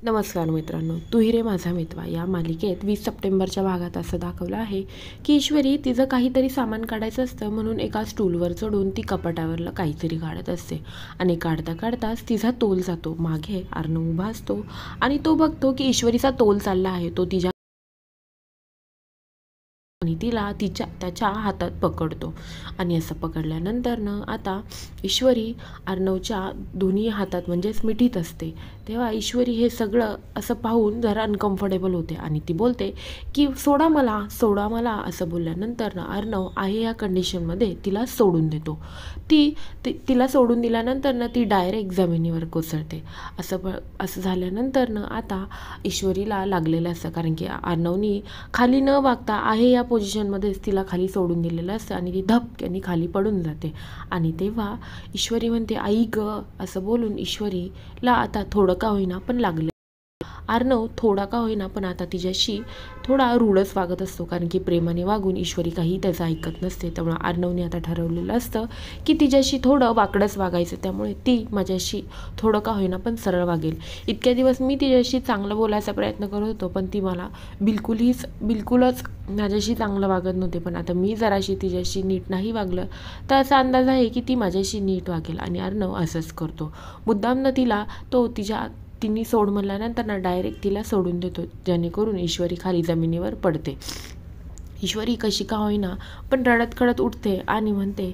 नमस्कार मित्रांनो, तू ही रे माझा मित्र या मालिकेत 20 सप्टेंबरच्या भागात असं दाखवलं आहे की ईश्वरी तिचं काहीतरी सामान काढायचं असतं म्हणून एका स्टूलवर चढून ती कपाटावरलं काहीतरी काढत असते आणि काढता काढताच तिचा तोल जातो. मागे अर्णव उभा असतो आणि तो बघतो की ईश्वरीचा तोल चालला आहे. तो तिच्या आणि तिला त्याच्या हातात पकडतो आणि असं पकडल्यानंतर आता ईश्वरी अर्णवच्या दोन्ही हातात म्हणजेच मिठीत असते. तेव्हा ईश्वरी हे सगळं असं पाहून जरा अनकम्फर्टेबल होते आणि ती बोलते की सोडा मला असं बोलल्यानंतर अर्णव आहे या कंडिशनमध्ये तिला सोडून देतो. तिला सोडून दिल्यानंतर ती डायरेक्ट जमिनीवर कोसळते. असं झाल्यानंतर आता ईश्वरीला लागलेलं असतं, कारण की अर्णवनी खाली न वागता आहे या पोझिशनमध्येच तिला खाली सोडून दिलेलं असतं आणि ती धपक्याने खाली पडून जाते. आणि तेव्हा ईश्वरी म्हणते आई ग असं बोलून ईश्वरीला आता थोडं का होईना पण लागलं. अर्णव थोडा का होईना पण आता तिच्याशी थोडा रूढच वागत असतो, कारण की प्रेमाने वागून ईश्वरी काही त्याचं ऐकत नसते. त्यामुळे अर्णवने आता ठरवलेलं असतं की तिच्याशी थोडं वाकडंच वागायचं, त्यामुळे ती माझ्याशी थोडं का होईना पण सरळ वागेल. इतक्या दिवस मी तिच्याशी चांगलं बोलायचा प्रयत्न करत होतो पण ती मला बिलकुलच माझ्याशी चांगलं वागत नव्हते. पण आता मी जराशी तिच्याशी नीट नाही वागलं तर असा अंदाज आहे की ती माझ्याशी नीट वागेल. आणि अर्णव असंच करतो. मुद्दामनं तिने सोड म्हणल्यानंतर डायरेक्ट तिला सोडून देतो, जेणेकरून ईश्वरी खाली जमिनीवर पडते. ईश्वरी कशी का होईना पण रडत खडत उठते आणि म्हणते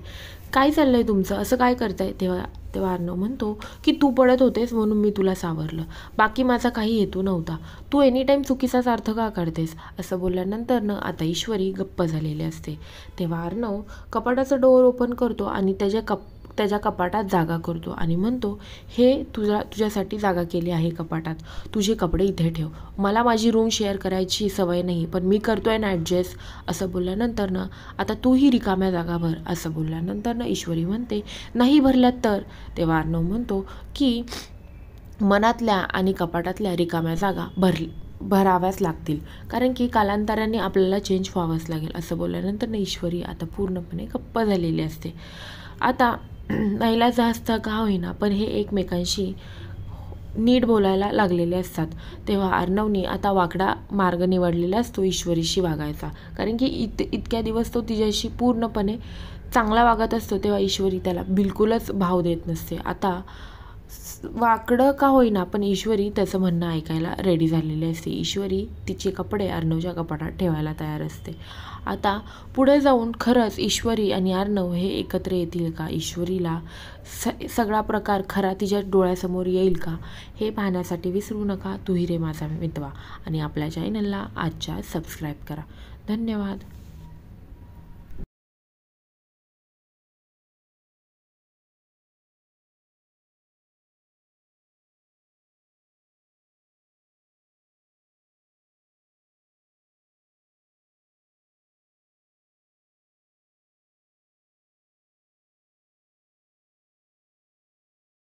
काय चाललंय तुमचं, असं काय करताय. तेव्हा अर्णव म्हणतो की तू पडत होतेस म्हणून मी तुला सावरलं, बाकी माझा काही हेतू नव्हता, तू एनीटाईम चुकीचाच अर्थ का काढतेस. असं बोलल्यानंतर आता ईश्वरी गप्प झालेली असते. तेव्हा अर्णव कपाटाचं डोअर ओपन करतो आणि त्याच्या कपाटात जागा करतो आणि म्हणतो हे तुझ्यासाठी जागा केली आहे कपाटात, तुझे कपडे इथे ठेव, मला माझी रूम शेअर करायची सवय नाही पण मी करतोय ना ॲडजस्ट. असं बोलल्यानंतर आता तूही रिकाम्या जागा भर. असं बोलल्यानंतर ईश्वरी म्हणते नाही भरल्यात तर. तेव्हा अर्णव म्हणतो की मनातल्या आणि कपाटातल्या रिकाम्या जागा भराव्याच लागतील, कारण की कालांतराने आपल्याला चेंज व्हावंच लागेल. असं बोलल्यानंतर ईश्वरी आता पूर्णपणे गप्प झालेली असते. आता नाईला जास्त का होईना पण हे एकमेकांशी नीट बोलायला लागलेले असतात. तेव्हा अर्णवने आता वाकडा मार्ग निवडलेला असतो ईश्वरीशी वागायचा, कारण की इतक्या दिवस तो तिच्याशी पूर्णपणे चांगला वागत असतो. तेव्हा ईश्वरी त्याला बिलकुलच भाव देत नसते. आता वाकडं का होईना पण ईश्वरी त्याचं म्हणणं ऐकायला रेडी झालेली असते. ईश्वरी तिचे कपडे अर्णवच्या कपाटात ठेवायला तयार असते. आता पुढे जाऊन खरंच ईश्वरी आणि अर्णव हे एकत्र येतील का, ईश्वरीला सगळा प्रकार खरा तिच्या डोळ्यासमोर येईल का, हे पाहण्यासाठी विसरू नका तू ही रे माझा मित्र आणि आपल्या चॅनलला आजच्या सबस्क्राईब करा. धन्यवाद.